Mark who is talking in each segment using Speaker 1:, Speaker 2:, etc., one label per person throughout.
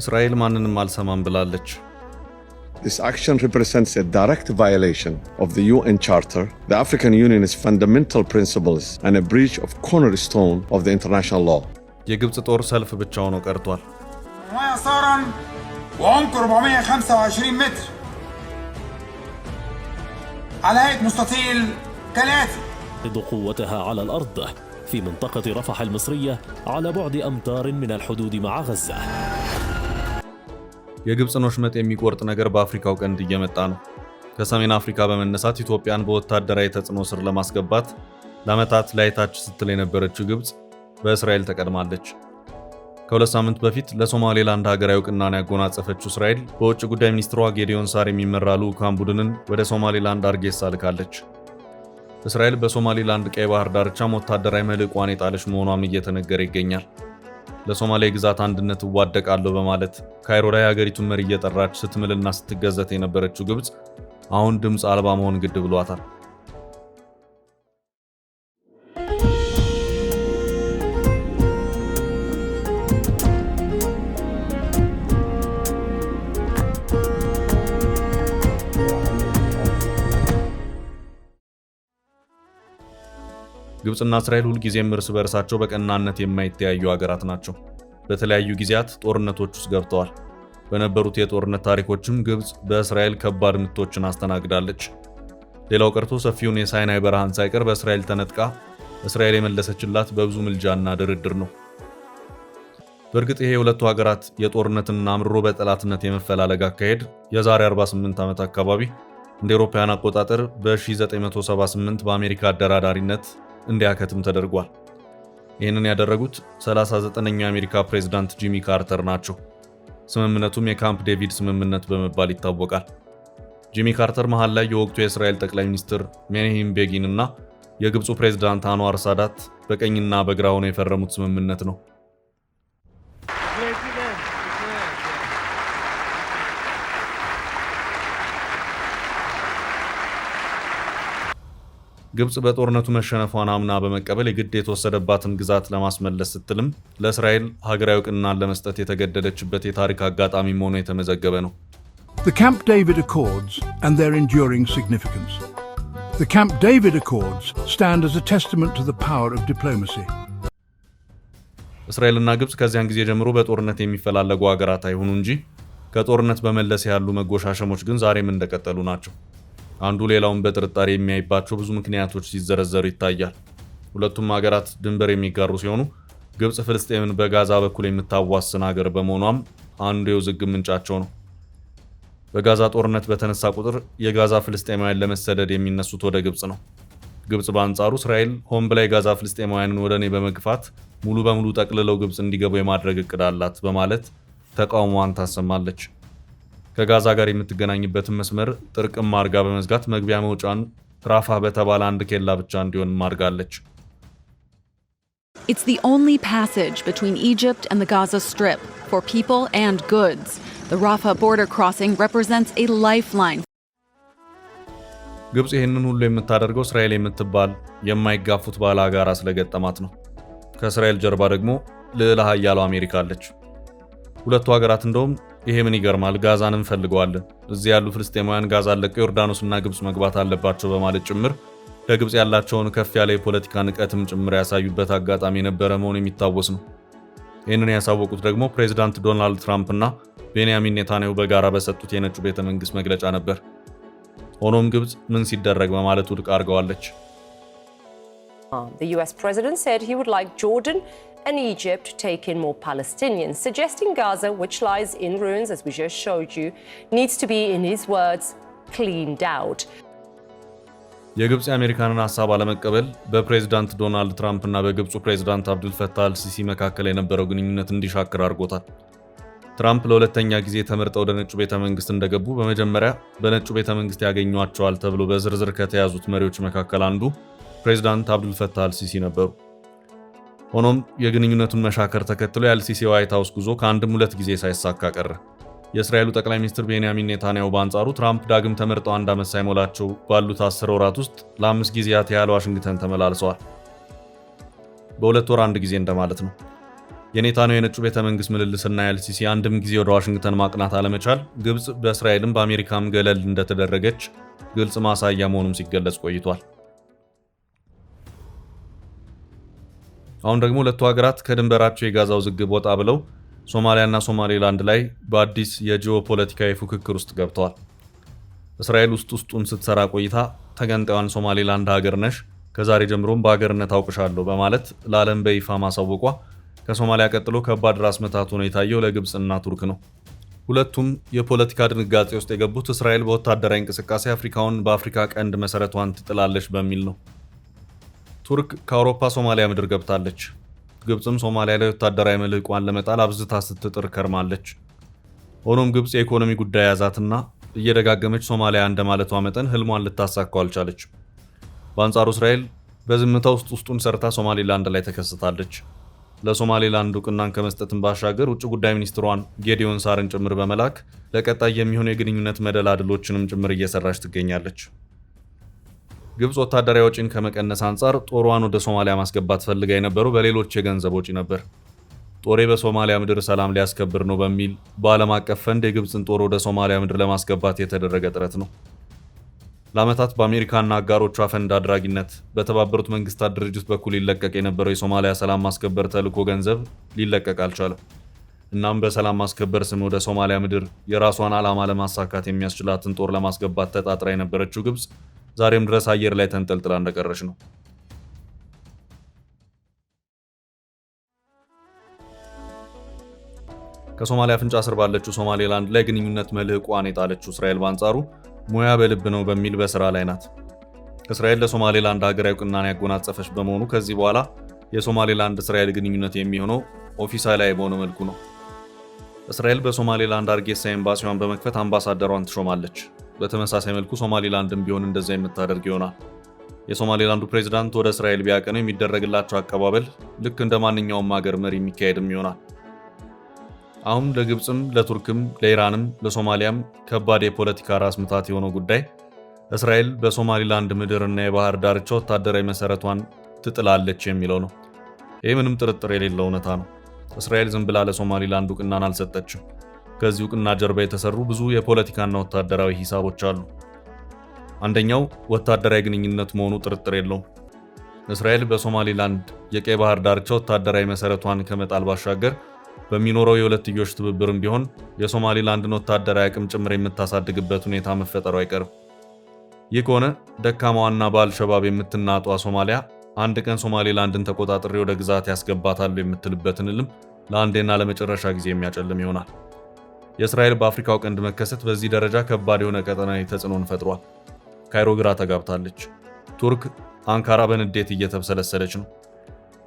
Speaker 1: እስራኤል ማንንም አልሰማም ብላለች።
Speaker 2: This action represents a direct violation of the UN Charter, the African Union's fundamental principles, and a breach of cornerstone of the international law.
Speaker 1: የግብጽ ጦር ሰልፍ ብቻ ሆኖ ቀርቷል።
Speaker 3: ويسارا وعمق 425 متر على هيئة مستطيل كالآتي.
Speaker 4: قوتها على الأرض في منطقة رفح المصرية على بعد أمتار من الحدود مع غزة.
Speaker 1: የግብጽን ወሽመጥ የሚቆርጥ ነገር በአፍሪካው ቀንድ እየመጣ ነው። ከሰሜን አፍሪካ በመነሳት ኢትዮጵያን በወታደራዊ ተጽዕኖ ስር ለማስገባት ለዓመታት ላይታች ስትል የነበረችው ግብጽ በእስራኤል ተቀድማለች። ከሁለት ሳምንት በፊት ለሶማሌላንድ ሀገራዊ እውቅናን ያጎናጸፈችው እስራኤል በውጭ ጉዳይ ሚኒስትሯ ጌዲዮን ሳር የሚመራ ልዑካን ቡድንን ወደ ሶማሌላንድ አርጌሳ ልካለች። እስራኤል በሶማሌላንድ ቀይ ባህር ዳርቻም ወታደራዊ መልሕቋን የጣለች መሆኗም እየተነገረ ይገኛል። ለሶማሌ ግዛት አንድነት እዋደቃለሁ በማለት ካይሮ ላይ ሀገሪቱን መሪ እየጠራች ስትምልና ስትገዘት የነበረችው ግብጽ አሁን ድምፅ አልባ መሆን ግድ ብሏታል። ግብጽና እስራኤል ሁልጊዜም እርስ በርሳቸው በቀናነት የማይተያዩ ሀገራት ናቸው። በተለያዩ ጊዜያት ጦርነቶች ውስጥ ገብተዋል። በነበሩት የጦርነት ታሪኮችም ግብጽ በእስራኤል ከባድ ምቶችን አስተናግዳለች። ሌላው ቀርቶ ሰፊውን የሳይናይ በረሃን ሳይቀር በእስራኤል ተነጥቃ እስራኤል የመለሰችላት በብዙ ምልጃና ድርድር ነው። በእርግጥ ይሄ የሁለቱ ሀገራት የጦርነትና አምርሮ በጠላትነት የመፈላለግ አካሄድ የዛሬ 48 ዓመት አካባቢ እንደ አውሮፓውያን አቆጣጠር በ1978 በአሜሪካ አደራዳሪነት እንዲያከትም ተደርጓል። ይህንን ያደረጉት 39ኛው የአሜሪካ ፕሬዝዳንት ጂሚ ካርተር ናቸው። ስምምነቱም የካምፕ ዴቪድ ስምምነት በመባል ይታወቃል። ጂሚ ካርተር መሃል ላይ የወቅቱ የእስራኤል ጠቅላይ ሚኒስትር ሜናሄም ቤጊን እና የግብፁ ፕሬዝዳንት አንዋር ሳዳት በቀኝና በግራ ሆነው የፈረሙት ስምምነት ነው። ግብጽ በጦርነቱ መሸነፏን አምና በመቀበል የግድ የተወሰደባትን ግዛት ለማስመለስ ስትልም ለእስራኤል ሀገራዊ እውቅናን ለመስጠት የተገደደችበት የታሪክ አጋጣሚ መሆኑ የተመዘገበ ነው።
Speaker 5: The Camp David Accords and their enduring significance. The Camp David Accords stand as a testament to the power of diplomacy.
Speaker 1: እስራኤልና ግብጽ ከዚያን ጊዜ ጀምሮ በጦርነት የሚፈላለጉ ሀገራት አይሆኑ እንጂ ከጦርነት በመለስ ያሉ መጎሻሸሞች ግን ዛሬም እንደቀጠሉ ናቸው። አንዱ ሌላውን በጥርጣሬ የሚያይባቸው ብዙ ምክንያቶች ሲዘረዘሩ ይታያል። ሁለቱም ሀገራት ድንበር የሚጋሩ ሲሆኑ ግብጽ ፍልስጤምን በጋዛ በኩል የምታዋስን ሀገር በመሆኗም አንዱ የውዝግብ ምንጫቸው ነው። በጋዛ ጦርነት በተነሳ ቁጥር የጋዛ ፍልስጤማውያን ለመሰደድ የሚነሱት ወደ ግብጽ ነው። ግብጽ በአንጻሩ እስራኤል ሆን ብላ የጋዛ ፍልስጤማውያንን ወደ እኔ በመግፋት ሙሉ በሙሉ ጠቅልለው ግብጽ እንዲገቡ የማድረግ እቅድ አላት በማለት ተቃውሟን ታሰማለች። ከጋዛ ጋር የምትገናኝበትን መስመር ጥርቅም አርጋ በመዝጋት መግቢያ መውጫን ራፋ በተባለ አንድ ኬላ ብቻ እንዲሆን ማርጋለች።
Speaker 6: It's the only passage between Egypt and the Gaza Strip for people and goods. The Rafah border crossing represents a lifeline.
Speaker 1: ግብጽ ይህንን ሁሉ የምታደርገው እስራኤል የምትባል የማይጋፉት ባላጋራ ስለገጠማት ነው። ከእስራኤል ጀርባ ደግሞ ልዕለ ኃያሉ አሜሪካ አለች። ሁለቱ ሀገራት እንደውም ይሄ ምን ይገርማል፣ ጋዛን እንፈልገዋለን፣ እዚህ ያሉ ፍልስጤማውያን ጋዛን ለቀው ዮርዳኖስና ግብጽ መግባት አለባቸው በማለት ጭምር ለግብጽ ያላቸውን ከፍ ያለ የፖለቲካ ንቀትም ጭምር ያሳዩበት አጋጣሚ የነበረ መሆኑ የሚታወስ ነው። ይህንን ያሳወቁት ደግሞ ፕሬዝዳንት ዶናልድ ትራምፕ እና ቤንያሚን ኔታንያሁ በጋራ በሰጡት የነጩ ቤተ መንግስት መግለጫ ነበር። ሆኖም ግብጽ ምን ሲደረግ በማለት ውድቅ አድርገዋለች።
Speaker 7: The US president said he would like Jordan and Egypt to take in more Palestinians, suggesting Gaza, which lies in ruins, as we just showed you, needs to be, in his words, cleaned out.
Speaker 1: የግብጽ የአሜሪካንን ሐሳብ አለመቀበል በፕሬዝዳንት ዶናልድ ትራምፕ እና በግብጹ ፕሬዝዳንት አብዱል ፈታህ አልሲሲ መካከል የነበረው ግንኙነት እንዲሻክር አድርጎታል። ትራምፕ ለሁለተኛ ጊዜ ተመርጠው ወደ ነጩ ቤተ መንግስት እንደገቡ በመጀመሪያ በነጩ ቤተ መንግስት ያገኟቸዋል ተብሎ በዝርዝር ከተያዙት መሪዎች መካከል አንዱ ፕሬዝዳንት አብዱል ፈታህ አልሲሲ ነበሩ። ሆኖም የግንኙነቱን መሻከር ተከትሎ የአልሲሲ ዋይት ሃውስ ጉዞ ከአንድም ሁለት ጊዜ ሳይሳካ ቀረ። የእስራኤሉ ጠቅላይ ሚኒስትር ቤንያሚን ኔታንያሁ በአንጻሩ ትራምፕ ዳግም ተመርጠው አንድ ዓመት ሳይሞላቸው ባሉት 10 ወራት ውስጥ ለ5 ጊዜያት ያህል ዋሽንግተን ተመላልሰዋል። በሁለት ወር አንድ ጊዜ እንደማለት ነው። የኔታንያሁ የነጩ ቤተ መንግስት ምልልስና የአልሲሲ አንድም ጊዜ ወደ ዋሽንግተን ማቅናት አለመቻል ግብጽ በእስራኤልም በአሜሪካም ገለል እንደተደረገች ግልጽ ማሳያ መሆኑም ሲገለጽ ቆይቷል። አሁን ደግሞ ሁለቱ ሀገራት ከድንበራቸው የጋዛ ውዝግብ ወጣ ብለው ሶማሊያና ሶማሌላንድ ላይ በአዲስ የጂኦፖለቲካዊ ፉክክር ውስጥ ገብተዋል። እስራኤል ውስጡን ስትሰራ ቆይታ ተገንጣዩን ሶማሌላንድ ሀገር ነሽ፣ ከዛሬ ጀምሮም በሀገርነት አውቅሻለሁ በማለት ለዓለም በይፋ ማሳወቋ ከሶማሊያ ቀጥሎ ከባድ ራስ ምታት ሆኖ የታየው ለግብጽና ቱርክ ነው። ሁለቱም የፖለቲካ ድንጋጤ ውስጥ የገቡት እስራኤል በወታደራዊ እንቅስቃሴ አፍሪካውን በአፍሪካ ቀንድ መሰረቷን ትጥላለች በሚል ነው። ቱርክ ከአውሮፓ ሶማሊያ ምድር ገብታለች። ግብጽም ሶማሊያ ላይ ወታደራዊ መልህቋን ለመጣል አብዝታ ስትጥር ከርማለች። ሆኖም ግብጽ የኢኮኖሚ ጉዳይ ያዛትና እየደጋገመች ሶማሊያ እንደማለቷ መጠን ህልሟን ልታሳካው አልቻለች። በአንጻሩ እስራኤል በዝምታ ውስጡን ሰርታ ሶማሌላንድ ላይ ተከስታለች። ለሶማሌላንድ እውቅናን ከመስጠትም ባሻገር ውጭ ጉዳይ ሚኒስትሯን ጌዲዮን ሳርን ጭምር በመላክ ለቀጣይ የሚሆኑ የግንኙነት መደላድሎችንም ጭምር እየሰራች ትገኛለች። ግብጽ ወታደራዊ ወጪን ከመቀነስ አንጻር ጦሯን ወደ ሶማሊያ ማስገባት ፈልጋ የነበረው በሌሎች የገንዘብ ወጪ ነበር። ጦሬ በሶማሊያ ምድር ሰላም ሊያስከብር ነው በሚል በዓለም አቀፍ ፈንድ የግብጽን ጦር ወደ ሶማሊያ ምድር ለማስገባት የተደረገ ጥረት ነው። ለዓመታት በአሜሪካና አጋሮቿ ፈንድ አድራጊነት በተባበሩት መንግስታት ድርጅት በኩል ሊለቀቅ የነበረው የሶማሊያ ሰላም ማስከበር ተልዕኮ ገንዘብ ሊለቀቅ አልቻለም። እናም በሰላም ማስከበር ስም ወደ ሶማሊያ ምድር የራሷን ዓላማ ለማሳካት የሚያስችላትን ጦር ለማስገባት ተጣጥራ የነበረችው ግብጽ ዛሬም ድረስ አየር ላይ ተንጠልጥላ እንደቀረች ነው። ከሶማሊያ አፍንጫ ስር ባለችው ሶማሌላንድ ላይ ግንኙነት መልህቋን የጣለችው እስራኤል በአንጻሩ ሙያ በልብ ነው በሚል በስራ ላይ ናት። እስራኤል ለሶማሌላንድ ሀገራዊ እውቅናን ያጎናጸፈች በመሆኑ ከዚህ በኋላ የሶማሌላንድ እስራኤል ግንኙነት የሚሆነው ኦፊሳላዊ በሆነ መልኩ ነው። እስራኤል በሶማሌላንድ አርጌሳ ኤምባሲዋን በመክፈት አምባሳደሯን ትሾማለች። በተመሳሳይ መልኩ ሶማሌላንድም ቢሆን እንደዛ የምታደርግ ይሆናል። የሶማሌላንዱ ፕሬዝዳንት ወደ እስራኤል ቢያቀኑ የሚደረግላቸው አቀባበል ልክ እንደ ማንኛውም ሀገር መሪ የሚካሄድም ይሆናል። አሁን ለግብጽም፣ ለቱርክም፣ ለኢራንም፣ ለሶማሊያም ከባድ የፖለቲካ ራስ ምታት የሆነው ጉዳይ እስራኤል በሶማሊላንድ ምድርና የባህር ዳርቻ ወታደራዊ መሰረቷን ትጥላለች የሚለው ነው። ይህ ምንም ጥርጥር የሌለው እውነታ ነው። እስራኤል ዝም ብላ ለሶማሊላንድ እውቅናን አልሰጠችም። ከዚህ እውቅና ጀርባ የተሰሩ ብዙ የፖለቲካና ወታደራዊ ሂሳቦች አሉ። አንደኛው ወታደራዊ ግንኙነት መሆኑ ጥርጥር የለውም። እስራኤል በሶማሊላንድ የቀይ ባህር ዳርቻ ወታደራዊ መሰረቷን ከመጣል ባሻገር በሚኖረው የሁለትዮሽ ትብብርም ቢሆን የሶማሊላንድን ወታደራዊ አቅም ጭምር የምታሳድግበት ሁኔታ መፈጠሩ አይቀርም። ይህ ከሆነ ደካማዋና በአልሸባብ የምትናጧ ሶማሊያ አንድ ቀን ሶማሊላንድን ተቆጣጥሬ ወደ ግዛት ያስገባታሉ የምትልበትን ህልም ለአንዴና ለመጨረሻ ጊዜ የሚያጨልም ይሆናል። የእስራኤል በአፍሪካው ቀንድ መከሰት በዚህ ደረጃ ከባድ የሆነ ቀጠናዊ ተጽዕኖን ፈጥሯል። ካይሮ ግራ ተጋብታለች። ቱርክ አንካራ በንዴት እየተብሰለሰለች ነው።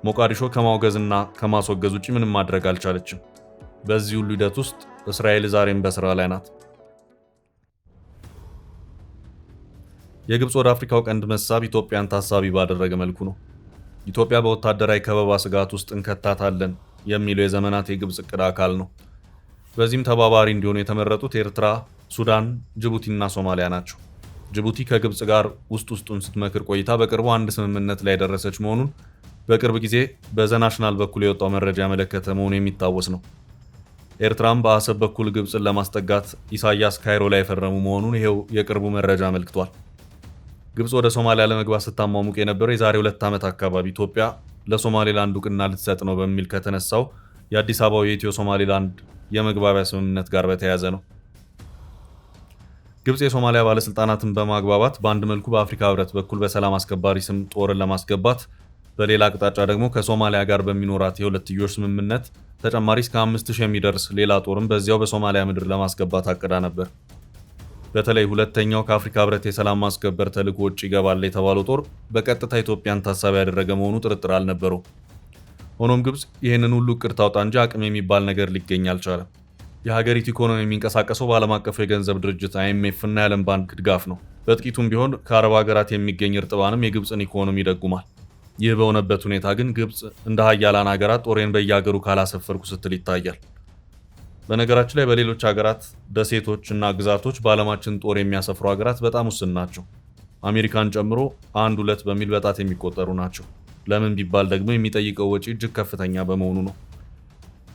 Speaker 1: ሞቃዲሾ ከማውገዝና ከማስወገዝ ውጪ ምንም ማድረግ አልቻለችም። በዚህ ሁሉ ሂደት ውስጥ እስራኤል ዛሬም በስራ ላይ ናት። የግብጽ ወደ አፍሪካው ቀንድ መሳብ ኢትዮጵያን ታሳቢ ባደረገ መልኩ ነው። ኢትዮጵያ በወታደራዊ ከበባ ስጋት ውስጥ እንከታታለን የሚለው የዘመናት የግብጽ እቅድ አካል ነው። በዚህም ተባባሪ እንዲሆኑ የተመረጡት ኤርትራ፣ ሱዳን፣ ጅቡቲና ሶማሊያ ናቸው። ጅቡቲ ከግብጽ ጋር ውስጡን ስትመክር ቆይታ በቅርቡ አንድ ስምምነት ላይ የደረሰች መሆኑን በቅርብ ጊዜ በዘናሽናል በኩል የወጣው መረጃ ያመለከተ መሆኑ የሚታወስ ነው። ኤርትራም በአሰብ በኩል ግብጽን ለማስጠጋት ኢሳያስ ካይሮ ላይ የፈረሙ መሆኑን ይሄው የቅርቡ መረጃ አመልክቷል። ግብጽ ወደ ሶማሊያ ለመግባት ስታሟሙቅ የነበረው የዛሬ 2 ዓመት አካባቢ ኢትዮጵያ ለሶማሌላንድ እውቅና ልትሰጥ ነው በሚል ከተነሳው የአዲስ አበባው የኢትዮ ሶማሌላንድ የመግባቢያ ስምምነት ጋር በተያያዘ ነው። ግብጽ የሶማሊያ ባለስልጣናትን በማግባባት በአንድ መልኩ በአፍሪካ ህብረት በኩል በሰላም አስከባሪ ስም ጦርን ለማስገባት፣ በሌላ አቅጣጫ ደግሞ ከሶማሊያ ጋር በሚኖራት የሁለትዮሽ ስምምነት ተጨማሪ እስከ 5000 የሚደርስ ሌላ ጦርም በዚያው በሶማሊያ ምድር ለማስገባት አቅዳ ነበር። በተለይ ሁለተኛው ከአፍሪካ ህብረት የሰላም ማስከበር ተልዕኮ ውጭ ይገባል የተባለው ጦር በቀጥታ ኢትዮጵያን ታሳቢ ያደረገ መሆኑ ጥርጥር አልነበረው። ሆኖም ግብጽ ይህንን ሁሉ እቅድ ታውጣ እንጂ አቅም የሚባል ነገር ሊገኝ አልቻለም። የሀገሪቱ ኢኮኖሚ የሚንቀሳቀሰው በዓለም አቀፉ የገንዘብ ድርጅት IMF እና የዓለም ባንክ ድጋፍ ነው። በጥቂቱም ቢሆን ከአረብ ሀገራት የሚገኝ እርጥባንም የግብጽን ኢኮኖሚ ይደጉማል። ይህ በሆነበት ሁኔታ ግን ግብጽ እንደ ሀያላን ሀገራት ጦሬን በየሀገሩ ካላሰፈርኩ ስትል ይታያል። በነገራችን ላይ በሌሎች ሀገራት ደሴቶች እና ግዛቶች በዓለማችን ጦር የሚያሰፍሩ ሀገራት በጣም ውስን ናቸው። አሜሪካን ጨምሮ 1-2 በሚል በጣት የሚቆጠሩ ናቸው። ለምን ቢባል ደግሞ የሚጠይቀው ወጪ እጅግ ከፍተኛ በመሆኑ ነው።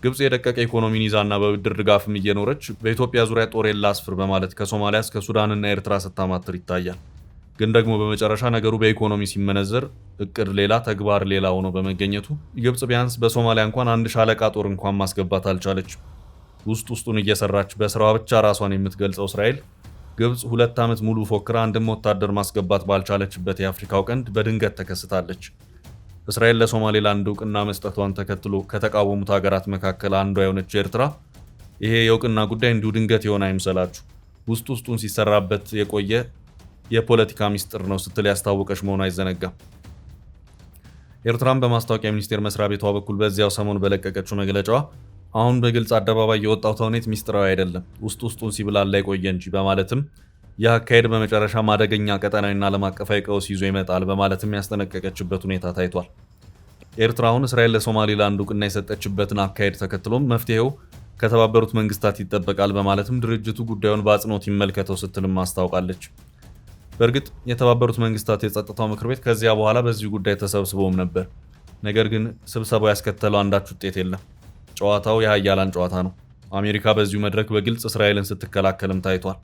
Speaker 1: ግብጽ የደቀቀ ኢኮኖሚን ይዛና በብድር ድጋፍም እየኖረች በኢትዮጵያ ዙሪያ ጦሬን ላስፍር በማለት ከሶማሊያ እስከ ሱዳንና ኤርትራ ስታማትር ይታያል። ግን ደግሞ በመጨረሻ ነገሩ በኢኮኖሚ ሲመነዘር እቅድ ሌላ ተግባር ሌላ ሆኖ በመገኘቱ ግብጽ ቢያንስ በሶማሊያ እንኳን አንድ ሻለቃ ጦር እንኳን ማስገባት አልቻለችም። ውስጡን እየሰራች በስራዋ ብቻ ራሷን የምትገልጸው እስራኤል ግብጽ 2 ዓመት ሙሉ ፎክራ አንድም ወታደር ማስገባት ባልቻለችበት የአፍሪካው ቀንድ በድንገት ተከስታለች። እስራኤል ለሶማሌላንድ እውቅና መስጠቷን ተከትሎ ከተቃወሙት ሀገራት መካከል አንዷ የሆነችው ኤርትራ ይሄ የእውቅና ጉዳይ እንዲሁ ድንገት የሆነ አይምሰላችሁ፣ ውስጡን ሲሰራበት የቆየ የፖለቲካ ሚስጥር ነው ስትል ያስታወቀች መሆኑ አይዘነጋም። ኤርትራም በማስታወቂያ ሚኒስቴር መስሪያ ቤቷ በኩል በዚያው ሰሞን በለቀቀችው መግለጫዋ አሁን በግልጽ አደባባይ የወጣው ተውኔት ሚስጥራዊ አይደለም፣ ውስጡን ሲብላላ የቆየ እንጂ በማለትም ይህ አካሄድ በመጨረሻ አደገኛ ቀጠናዊና ዓለም አቀፋዊ ቀውስ ይዞ ይመጣል በማለትም ያስጠነቀቀችበት ሁኔታ ታይቷል። ኤርትራ አሁን እስራኤል ለሶማሌላንድ እውቅና የሰጠችበትን አካሄድ ተከትሎም መፍትሄው ከተባበሩት መንግስታት ይጠበቃል በማለትም ድርጅቱ ጉዳዩን በአጽንኦት ይመልከተው ስትልም አስታውቃለች። በእርግጥ የተባበሩት መንግስታት የጸጥታው ምክር ቤት ከዚያ በኋላ በዚህ ጉዳይ ተሰብስቦም ነበር። ነገር ግን ስብሰባው ያስከተለው አንዳች ውጤት የለም። ጨዋታው የሀያላን ጨዋታ ነው። አሜሪካ በዚሁ መድረክ በግልጽ እስራኤልን ስትከላከልም ታይቷል።